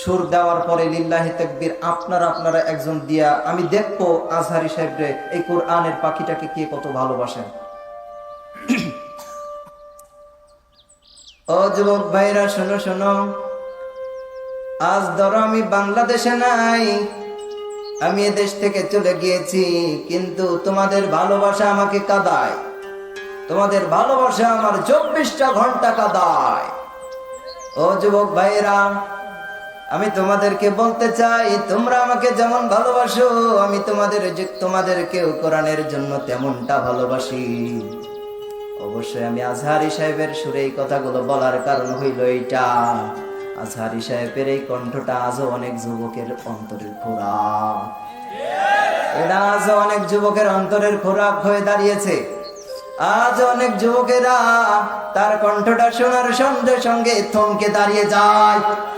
সুর দেওয়ার পরে লিল্লাহি তাকবীর আপনারা একজন দিয়া আমি দেখবো আজহারি সাহেবরে এই কোরআনের পাখিটাকে কে কত ভালোবাসেন। ও যুবক ভাইরা শোনো শোনো, আজ ধরো আমি বাংলাদেশে নাই, আমি এদেশ থেকে চলে গিয়েছি, কিন্তু তোমাদের ভালোবাসা আমাকে কাঁদায়, তোমাদের ভালোবাসা আমার 24টা ঘন্টা কাঁদায়। ও যুবক ভাইরা, আমি তোমাদেরকে বলতে চাই, তোমরা আমাকে যেমন ভালোবাসো আমি তোমাদেরকেও কোরআনের জন্য তেমনটা ভালোবাসি। অবশ্যই আমি আজহারি সাহেবের সুরে এই কথাগুলো বলার কারণ হইল এইটা, আজহারি সাহেবের এই কণ্ঠটা আজও অনেক যুবকের অন্তরের খোরাক, এটা আজও অনেক যুবকের অন্তরের খোরাক হয়ে দাঁড়িয়েছে। আজ অনেক যুবকেরা তার কণ্ঠটা শোনার সঙ্গে সঙ্গে থমকে দাঁড়িয়ে যায়।